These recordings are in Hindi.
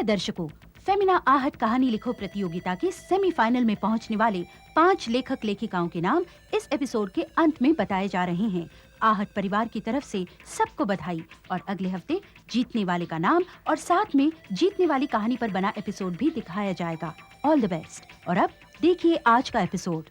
प्रिय दर्शकों, फेमिना आहट कहानी लिखो प्रतियोगिता के सेमीफाइनल में पहुंचने वाले 5 लेखक लेखिकाओं के नाम इस एपिसोड के अंत में बताए जा रहे हैं। आहट परिवार की तरफ से सबको बधाई और अगले हफ्ते जीतने वाले का नाम और साथ में जीतने वाली कहानी पर बना एपिसोड भी दिखाया जाएगा। All the best. और अब देखिए आज का एपिसोड।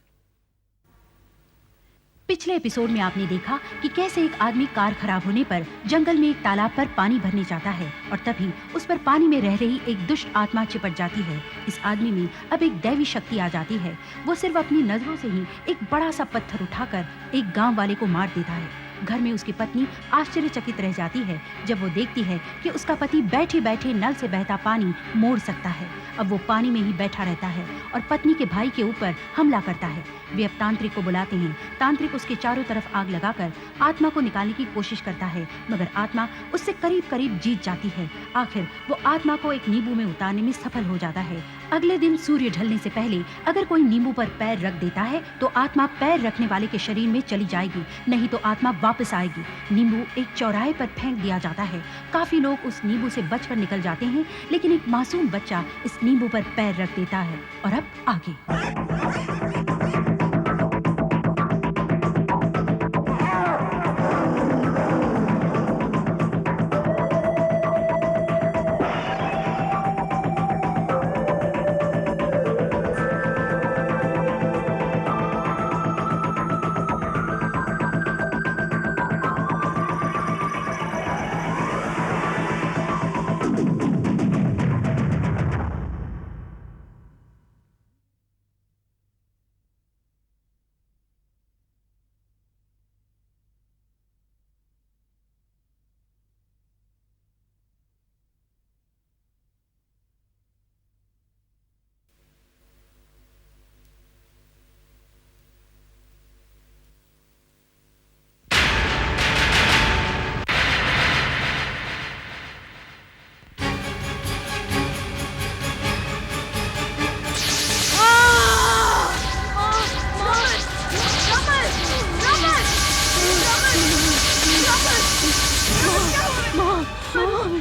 पिछले एपिसोड में आपने देखा कि कैसे एक आदमी कार खराब होने पर जंगल में एक तालाब पर पानी भरने जाता है और तभी उस पर पानी में रह रही एक दुष्ट आत्मा चिपट जाती है। इस आदमी में अब एक दैवी शक्ति आ जाती है। वो सिर्फ अपनी नजरों से ही एक बड़ा सा पत्थर उठाकर एक गांव वाले को मार देता है। घर में उसकी पत्नी आश्चर्यचकित रह जाती है जब वो देखती है कि उसका पति बैठे बैठे नल से बहता पानी मोड़ सकता है। अब वो पानी में ही बैठा रहता है और पत्नी के भाई के ऊपर हमला करता है। वे अब तांत्रिक को बुलाते हैं। तांत्रिक उसके चारों तरफ आग लगाकर आत्मा को निकालने की कोशिश करता है, मगर आत्मा उससे करीब करीब जीत जाती है। आखिर वो आत्मा को एक नींबू में उतारने में सफल हो जाता है। अगले दिन सूर्य ढलने से पहले अगर कोई नींबू पर पैर रख देता है तो आत्मा पैर रखने वाले के शरीर में चली जाएगी, नहीं तो आत्मा वापस आएगी। नींबू एक चौराहे पर फेंक दिया जाता है। काफी लोग उस नींबू से बचकर निकल जाते हैं, लेकिन एक मासूम बच्चा इस नींबू पर पैर रख देता है। और अब आगे।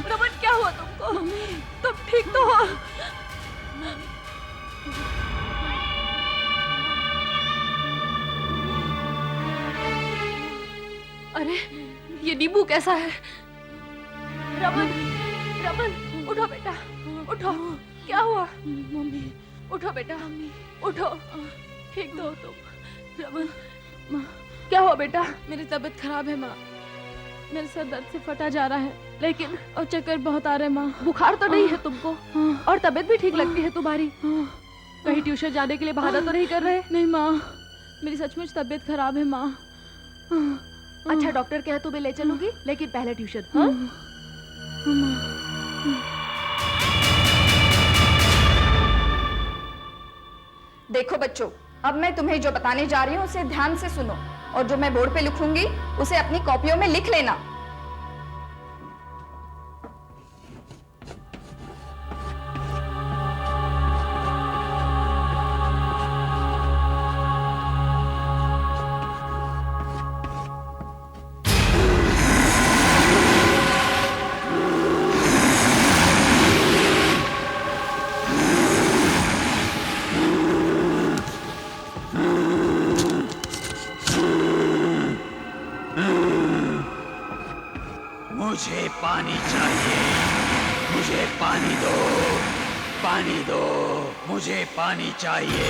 रमन, क्या हुआ तुमको? तुम ठीक तो हो? अरे ये नींबू कैसा है? रमन, रमन उठो बेटा, उठो। क्या हुआ? मम्मी उठो बेटा, उठो। ठीक तो हो तुम? रमन माँ, क्या हुआ बेटा? मेरी तबीयत खराब है माँ। मेरे सर दर्द से फटा जा रहा है, लेकिन और चक्कर बहुत आ रहे हैं माँ। बुखार तो नहीं है तुमको? और तबीयत भी ठीक लगती है तुम्हारी? कहीं ट्यूशन जाने के लिए बहाना तो नहीं कर रहे? नहीं माँ, मेरी सचमुच तबीयत खराब है माँ। अच्छा डॉक्टर कहे तो मैं ले चलूंगी, लेकिन पहले ट्यूशन। हाँ? देखो बच्चों, अब मैं तुम्हें जो बताने जा रही हूँ उसे ध्यान से सुनो और जो मैं बोर्ड पे लिखूंगी उसे अपनी कॉपियों में लिख लेना। मुझे पानी चाहिए, मुझे पानी दो, पानी दो, मुझे पानी चाहिए,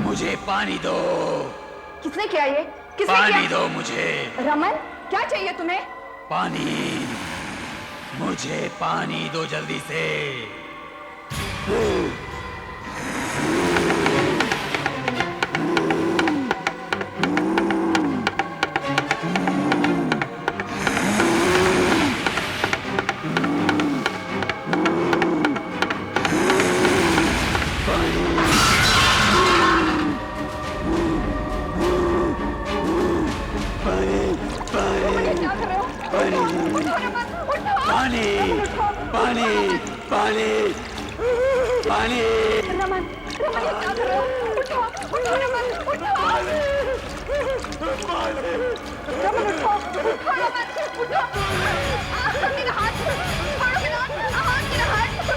मुझे पानी दो। किसने किया ये? किसने पानी किया? दो मुझे। रमन, क्या चाहिए तुम्हें? पानी, मुझे पानी दो जल्दी से। पानी, पानी, पानी, पानी। रमन, रमन ये क्या कर रहे हो? उठो, उठो रमन, उठो। रमन उठो, उठो रमन, उठो। मेरा हाथ छोड़ो, मेरा हाथ, मेरा हाथ।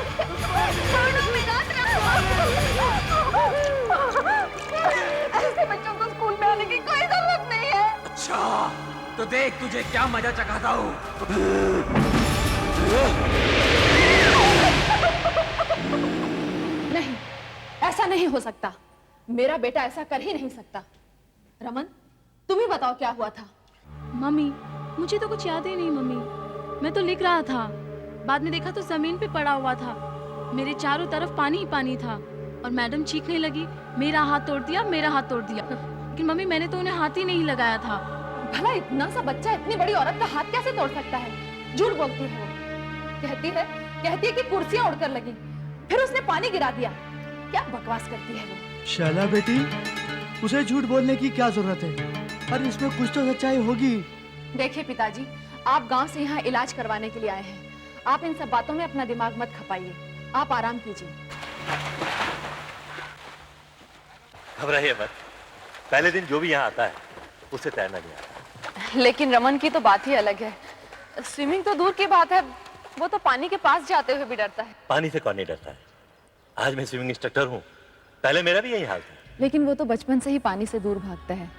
तो देख तुझे क्या मजा चखाता हूँ। नहीं, ऐसा नहीं हो सकता। मेरा बेटा ऐसा कर ही नहीं सकता। रमन, तुम ही बताओ क्या हुआ था। मम्मी, मुझे तो कुछ याद ही नहीं मम्मी। मैं तो लिख रहा था, बाद में देखा तो जमीन पे पड़ा हुआ था। मेरे चारों तरफ पानी ही पानी था और मैडम चीखने लगी, मेरा हाथ तोड़ दिया, मेरा हाथ तोड़ दिया। लेकिन मम्मी, मैंने तो उन्हें हाथ ही नहीं लगाया था। भला इतना सा बच्चा इतनी बड़ी औरत का हाथ कैसे तोड़ सकता है? झूठ बोलती है वो। कहती है कि कुर्सियां उड़कर लगी, फिर उसने पानी गिरा दिया। क्या बकवास करती है वो। शैला बेटी, उसे झूठ बोलने की क्या जरूरत है? अरे इसमें कुछ तो सच्चाई होगी। देखिए पिताजी, आप गांव से यहाँ इलाज करवाने के लिए आए हैं। आप इन सब बातों में अपना दिमाग मत खपाइए। आप आराम कीजिए। घबराइए मत। पहले दिन जो भी यहाँ आता है उसे तैरना नहीं आता। लेकिन रमन की तो बात ही अलग है। स्विमिंग तो दूर की बात है, वो तो पानी के पास जाते हुए भी डरता है। पानी से कौन नहीं डरता है? आज मैं स्विमिंग इंस्ट्रक्टर हूँ, पहले मेरा भी यही हाल था। लेकिन वो तो बचपन से ही पानी से दूर भागता है।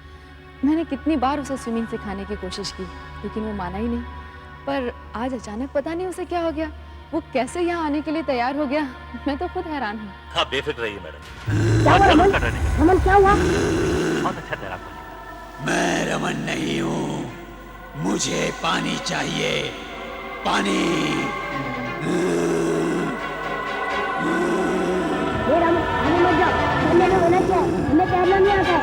मैंने कितनी बार उसे स्विमिंग सिखाने की कोशिश की, लेकिन वो माना ही नहीं। पर आज अचानक पता नहीं उसे क्या हो गया, वो कैसे यहाँ आने के लिए तैयार हो गया। मैं तो खुद हैरान हूँ। हाँ, बेफिक्र रहिए मैडम। रमन, क्या हुआ? बहुत अच्छा तैराक बनेगा। मैं रमन नहीं हूँ, मुझे पानी चाहिए, पानी। रमन, आगे मत जाओ। ठंडे में होना क्या है? हमें तैरना नहीं आता है।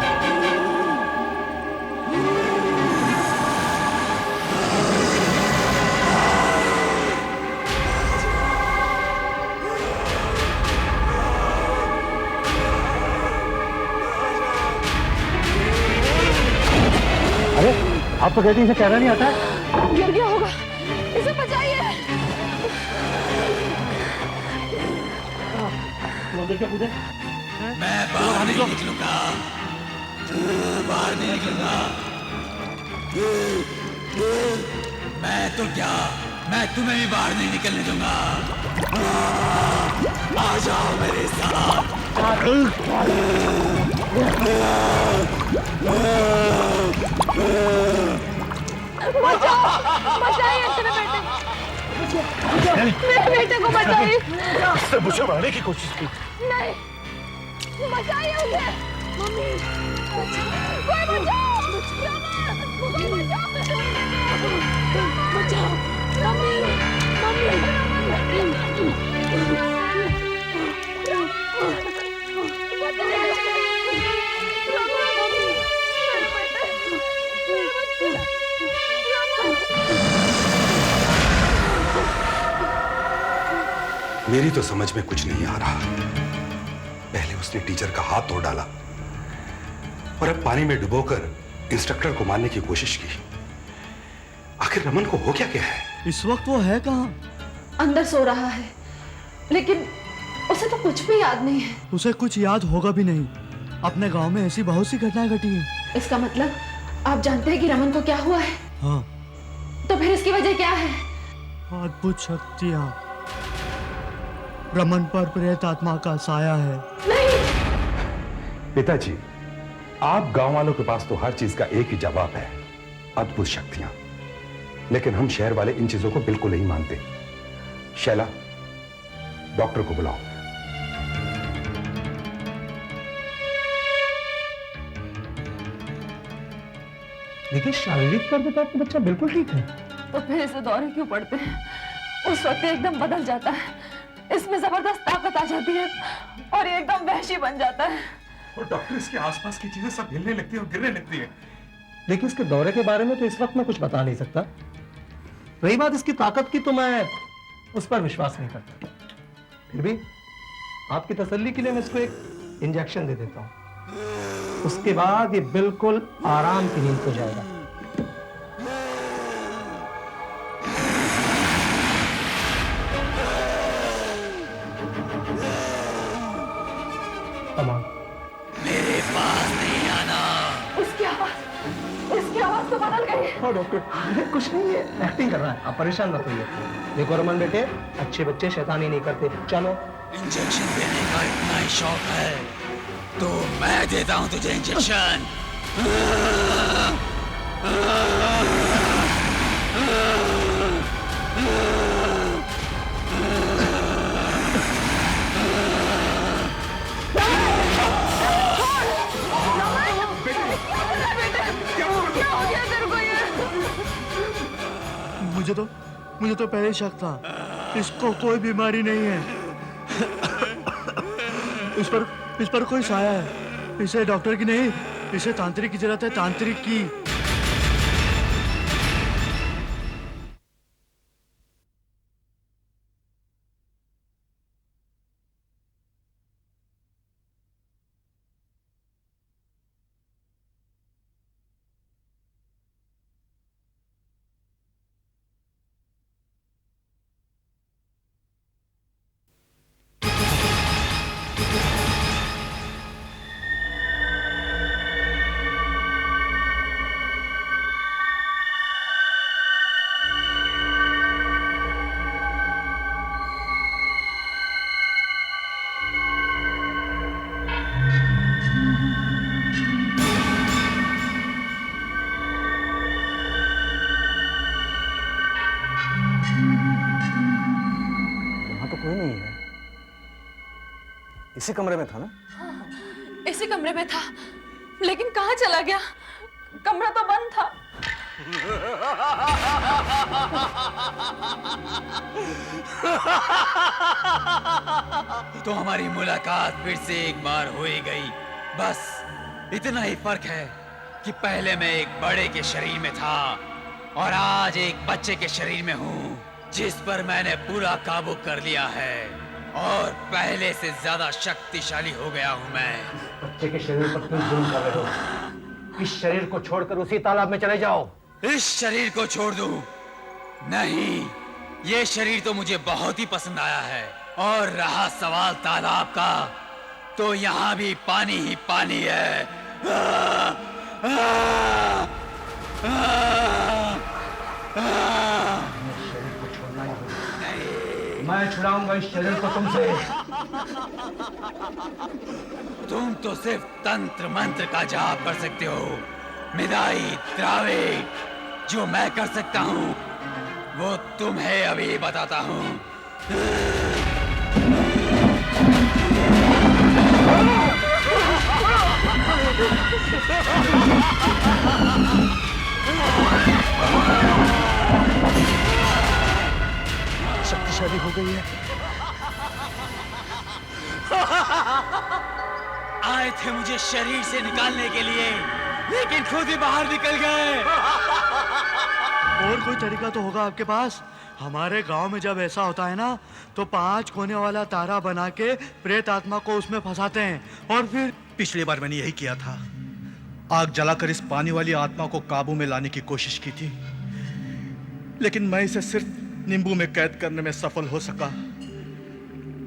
अरे, आप तो कहती हैं इसे तैरना नहीं आता है। गिर गया होगा, इसे बचाइए। मैं बाहर नहीं निकलूंगा, बाहर नहीं निकलूंगा। मैं तो क्या, मैं तुम्हें भी बाहर नहीं निकलने दूंगा। आ जाओ मेरे साथ। बचाइए मेरे बेटे को बचाइए। उसने मुझे मारने की कोशिश की। नहीं, बचाइए उसे। मम्मी, कोई बचाओ। कोई बचाओ। मम्मी, मेरी तो समझ में कुछ नहीं आ रहा। पहले उसने टीचर का हाथ तोड़ डाला और अब पानी में डुबोकर इंस्ट्रक्टर को मारने की कोशिश की। आखिर रमन को हो क्या गया है? इस वक्त वो है कहाँ? अंदर सो रहा है, लेकिन उसे तो कुछ भी याद नहीं है। उसे कुछ याद होगा भी नहीं। अपने गांव में ऐसी बहुत सी घटनाएं घटी हैं। इसका मतलब आप जानते हैं कि रमन को क्या हुआ है? हाँ। तो फिर इसकी वजह क्या है? अद्भुत शक्तियाँ। रमन पर प्रेत आत्मा का साया है। नहीं। पिताजी, आप गांव वालों के पास तो हर चीज का एक ही जवाब है, अद्भुत शक्तियां। लेकिन हम शहर वाले इन चीजों को बिल्कुल नहीं मानते। शैला, डॉक्टर को बुलाओ। देखिए, शारीरिक तौर पे तो आपका बच्चा बिल्कुल ठीक है। तो फिर इसे दौरे क्यों पड़ते हैं? उस वक्त एकदम बदल जाता है, इसमें जबरदस्त ताकत आ जाती है और ये एकदम वहशी बन जाता है। और डॉक्टर, इसके आसपास की चीजें सब हिलने लगती है और गिरने लगती है। देखिए, इसके दौरे के बारे में तो इस वक्त मैं कुछ बता नहीं सकता। रही बात इसकी ताकत की, तो मैं उस पर विश्वास नहीं करता। फिर भी आपकी तसल्ली के लिए मैं इसको एक इंजेक्शन दे देता हूँ। उसके बाद ये बिल्कुल आराम की नींद हो जाएगा। मेरे पास नहीं आना। इसकी आवाज तो बदल गई है। हाँ डॉक्टर, कुछ नहीं, है एक्टिंग कर रहा है, आप परेशान मत होइए। देखो रमन बेटे, अच्छे बच्चे शैतानी नहीं करते। चलो। इंजेक्शन देने का इतना ही शौक है तो मैं देता हूं तुझे इंजेक्शन। मुझे तो पहले शक था, इसको कोई बीमारी नहीं है। इस पर कोई साया है। इसे डॉक्टर की नहीं, इसे तांत्रिक की जरूरत है, तांत्रिक की। इसी कमरे में था ना? इसी कमरे में था, लेकिन कहाँ चला गया? कमरा तो बंद था। तो हमारी मुलाकात फिर से एक बार हो ही गई। बस इतना ही फर्क है कि पहले मैं एक बड़े के शरीर में था और आज एक बच्चे के शरीर में हूँ, जिस पर मैंने पूरा काबू कर लिया है और पहले से ज्यादा शक्तिशाली हो गया हूँ मैं। बच्चे के शरीर पर क्यों जुल्म कर रहे हो? इस शरीर को छोड़कर उसी तालाब में चले जाओ। इस शरीर को छोड़ दूं? नहीं, ये शरीर तो मुझे बहुत ही पसंद आया है। और रहा सवाल तालाब का, तो यहाँ भी पानी ही पानी है। शरीर को छोड़ना ही होगा। मैं छुड़ाऊंगा इस शरीर को तुमसे। तुम तो सिर्फ तंत्र मंत्र का जाप कर सकते हो, मिदाई द्रावे। जो मैं कर सकता हूँ वो तुम्हें अभी बताता हूँ। शक्तिशाली हो गई है। आए थे मुझे शरीर से निकालने के लिए, लेकिन खुद ही बाहर निकल गए। और कोई तरीका तो होगा आपके पास? हमारे गांव में जब ऐसा होता है ना, तो 5 कोने वाला तारा बना के प्रेत आत्मा को उसमें फंसाते हैं और फिर। पिछली बार मैंने यही किया था। आग जलाकर इस पानी वाली आत्मा को काबू में लाने की कोशिश की थी, लेकिन मैं इसे सिर्फ नींबू में कैद करने में सफल हो सका।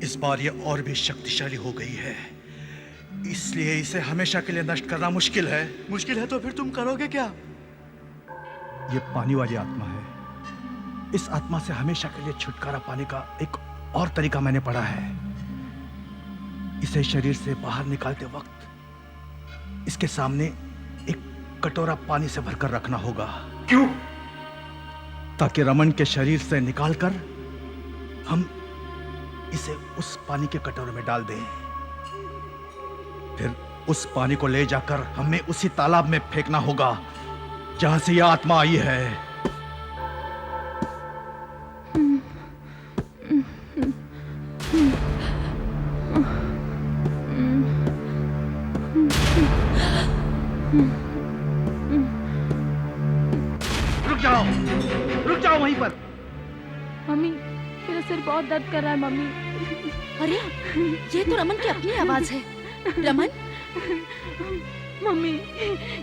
इस बार यह और भी शक्तिशाली हो गई है, इसलिए इसे हमेशा के लिए नष्ट करना मुश्किल है। मुश्किल है तो फिर तुम करोगे क्या? यह पानी वाली आत्मा है। इस आत्मा से हमेशा के लिए छुटकारा पाने का एक और तरीका मैंने पढ़ा है। इसे शरीर से बाहर निकालते वक्त इसके सामने एक कटोरा पानी से भरकर रखना होगा। क्यों? ताकि रमन के शरीर से निकालकर हम इसे उस पानी के कटोरे में डाल दें। फिर उस पानी को ले जाकर हमें उसी तालाब में फेंकना होगा जहां से यह आत्मा आई है। रुक जाओ वहीं पर। मम्मी, मेरा सिर बहुत दर्द कर रहा है मम्मी। अरे, ये तो रमन की अपनी आवाज है। रमन? मम्मी,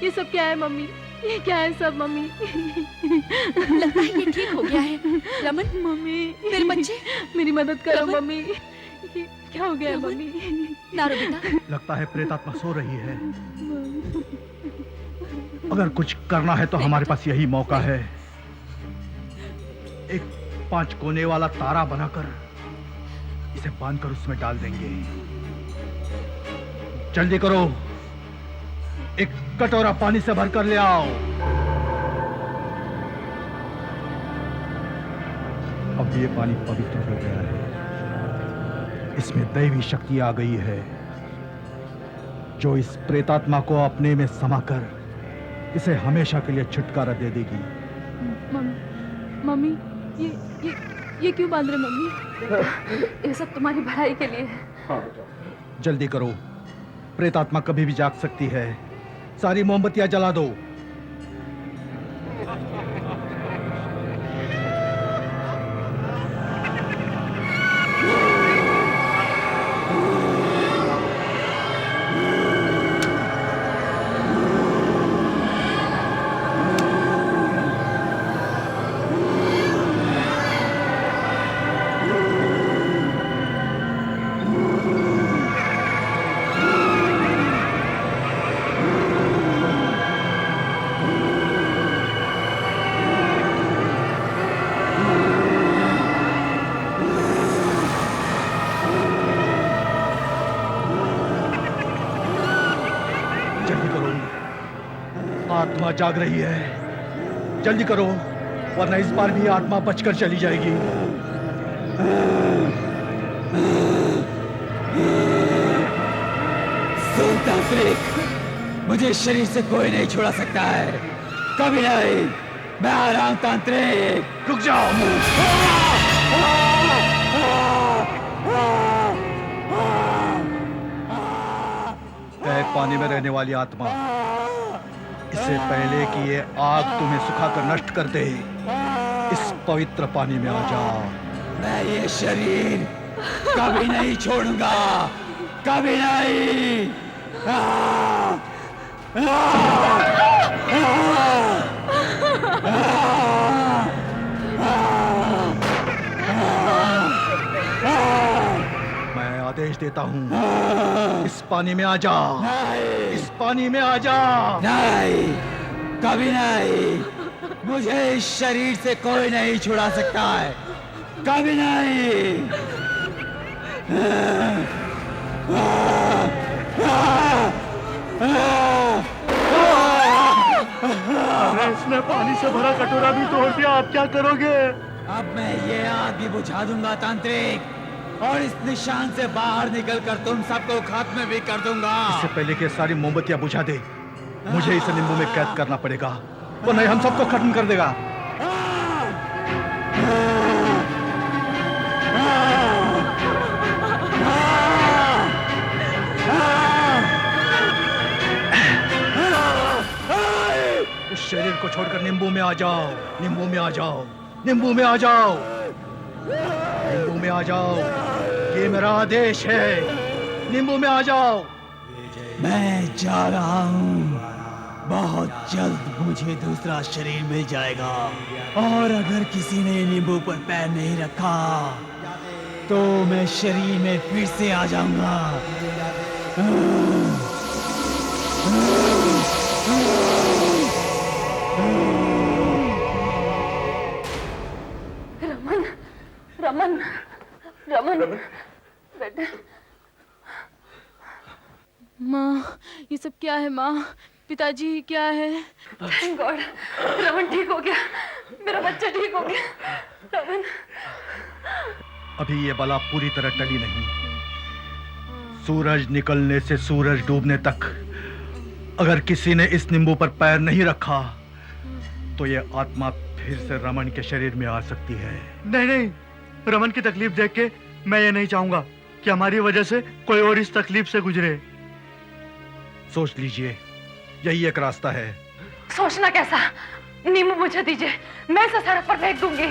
ये सब क्या है मम्मी? ये क्या है सब मम्मी? लगता है ये ठीक हो गया है। रमन, मम्मी, मेरे बच्चे, मेरी मदद करो रमन? मम्मी। ये क्या हो गया है मम्मी? नारो बेटा। लगता है प्रेतात्मा सो रही है। अगर कुछ करना है तो हमारे पास यही मौका है। एक 5 कोने वाला तारा बनाकर इसे बांधकर उसमें डाल देंगे। जल्दी करो, एक कटोरा पानी से भरकर ले आओ। ये पानी पवित्र हो गया है। इसमें दैवी शक्ति आ गई है जो इस प्रेतात्मा को अपने में समाकर इसे हमेशा के लिए छुटकारा दे देगी। मम्मी ये क्यों बांध रहे मम्मी? ये सब तुम्हारी भलाई के लिए है। जल्दी करो, प्रेतात्मा कभी भी जाग सकती है। सारी मोमबत्तियां जला दो। आत्मा जाग रही है, जल्दी करो वरना इस बार भी आत्मा बचकर चली जाएगी। तांत्रिक, मुझे शरीर से कोई नहीं छुड़ा सकता है, कभी नहीं। मैं आ रहा हूं तांत्रिक। रुक जाओ। पानी में रहने वाली आत्मा, इससे पहले कि ये आग तुम्हें सुखाकर नष्ट कर दे, इस पवित्र पानी में आ जाओ। मैं ये शरीर कभी नहीं छोड़ूंगा, कभी नहीं। मैं आदेश देता हूँ, इस पानी में आ जा, इस पानी में आ जा। नहीं, कभी नहीं। मुझे इस शरीर से कोई नहीं छुड़ा सकता है, कभी नहीं। अरे इसने पानी से भरा कटोरा भी तोड़ दिया, आप क्या करोगे? अब मैं ये आग भी बुझा दूंगा तांत्रिक, और इस निशान से बाहर निकलकर तुम सबको खत्म भी कर दूंगा। इससे पहले कि सारी मोमबत्तियां बुझा दे, मुझे इसे नींबू में कैद करना पड़ेगा, वो नहीं हम सबको खत्म कर देगा। उस शरीर को छोड़कर नींबू में आ जाओ, नींबू में आ जाओ, नींबू में आ जाओ, नींबू में आ जाओ। ये मेरा आदेश है, नींबू में आ जाओ। मैं जा रहा हूँ, बहुत जल्द मुझे दूसरा शरीर मिल जाएगा, और अगर किसी ने नींबू पर पैर नहीं रखा तो मैं शरीर में फिर से आ जाऊंगा। रमन, रमन, रमन, बेटा। माँ, ये सब क्या है माँ? पिताजी क्या है? थैंक गॉड, रमन ठीक हो गया, मेरा बच्चा ठीक हो गया। रमन, अभी ये बला पूरी तरह टली नहीं। सूरज निकलने से सूरज डूबने तक अगर किसी ने इस नींबू पर पैर नहीं रखा तो ये आत्मा फिर से रमन के शरीर में आ सकती है। नहीं नहीं, रमन की तकलीफ देख के मैं ये नहीं चाहूंगा कि हमारी वजह से कोई और इस तकलीफ से गुजरे। सोच लीजिए, यही एक रास्ता है। सोचना कैसा? नींबू मुझे दीजिए, मैं इसे सड़क पर फेंक दूंगी।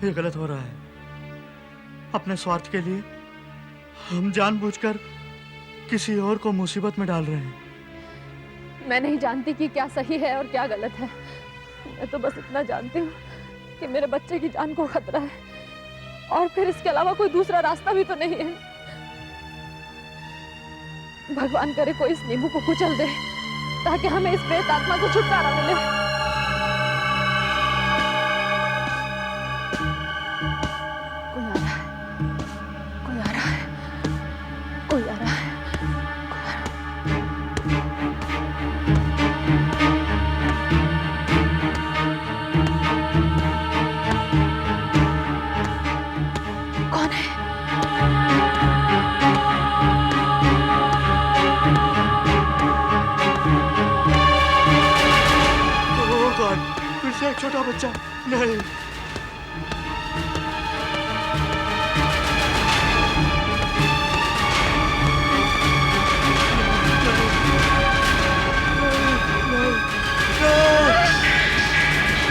ये गलत हो रहा है। अपने स्वार्थ के लिए हम जानबूझकर किसी और को मुसीबत में डाल रहे हैं। मैं नहीं जानती कि क्या सही है और क्या गलत है। मैं तो बस इतना जानती हूँ कि मेरे बच्चे की जान को खतरा है, और फिर इसके अलावा कोई दूसरा रास्ता भी तो नहीं है। भगवान करे कोई इस नींबू को कुचल दे ताकि हमें इस प्रेत आत्मा से छुटकारा मिले। कोई आ रहा है, कोई आ रहा है, कोई आ रहा है। कौन है? ओ गॉड, फिर से एक छोटा बच्चा। नहीं,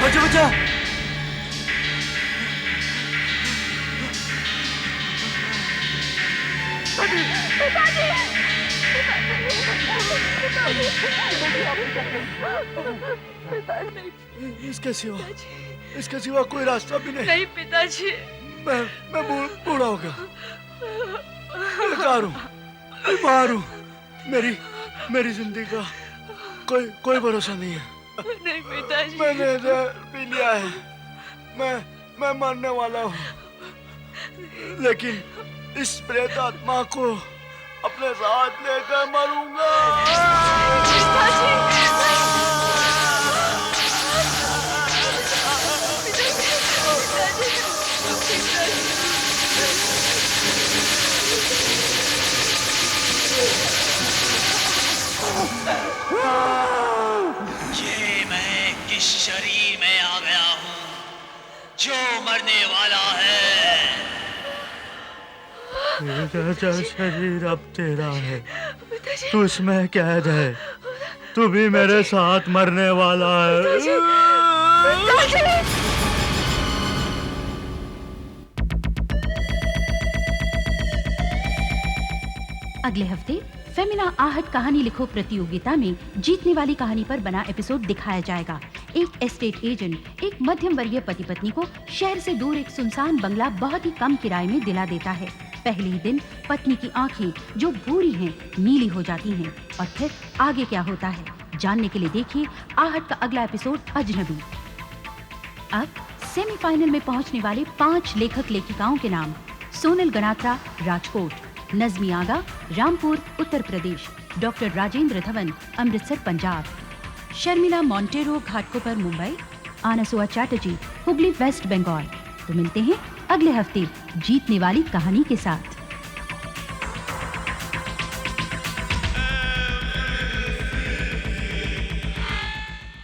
बच्चा बच्चा। इसके सिवा कोई रास्ता भी नहीं। नहीं पिताजी, मैं बूढ़ा हो गया, बेकार हूँ, बीमार हूँ। मेरी जिंदगी का कोई भरोसा नहीं है। नहीं पिताजी, मैंने जहर पी लिया है, मैं मरने वाला हूँ, लेकिन इस प्रेत आत्मा को अपने साथ लेकर मरूंगा। ये मैं किस शरीर में आ गया हूँ जो मरने वाला है। तेरा शरीर अब तेरा है, तू इसमें कैद है, तू भी मेरे साथ मरने वाला है। अगले हफ्ते फेमिना आहट कहानी लिखो प्रतियोगिता में जीतने वाली कहानी पर बना एपिसोड दिखाया जाएगा। एक एस्टेट एजेंट एक मध्यम वर्गीय पति पत्नी को शहर से दूर एक सुनसान बंगला बहुत ही कम किराए में दिला देता है। पहले ही दिन पत्नी की आंखें जो भूरी हैं नीली हो जाती हैं, और फिर आगे क्या होता है जानने के लिए देखिए आहट का अगला एपिसोड अजनबी। अब सेमीफाइनल में पहुंचने वाले 5 लेखक लेखिकाओं के नाम: सोनल गणात्रा, राजकोट; नजमी आगा, रामपुर, उत्तर प्रदेश; डॉक्टर राजेंद्र धवन, अमृतसर, पंजाब; शर्मिला मोंटेरो, घाटकोपर, मुंबई; आनसुआ चैटर्जी, हुगली, वेस्ट बंगाल। तो मिलते हैं अगले हफ्ते जीतने वाली कहानी के साथ।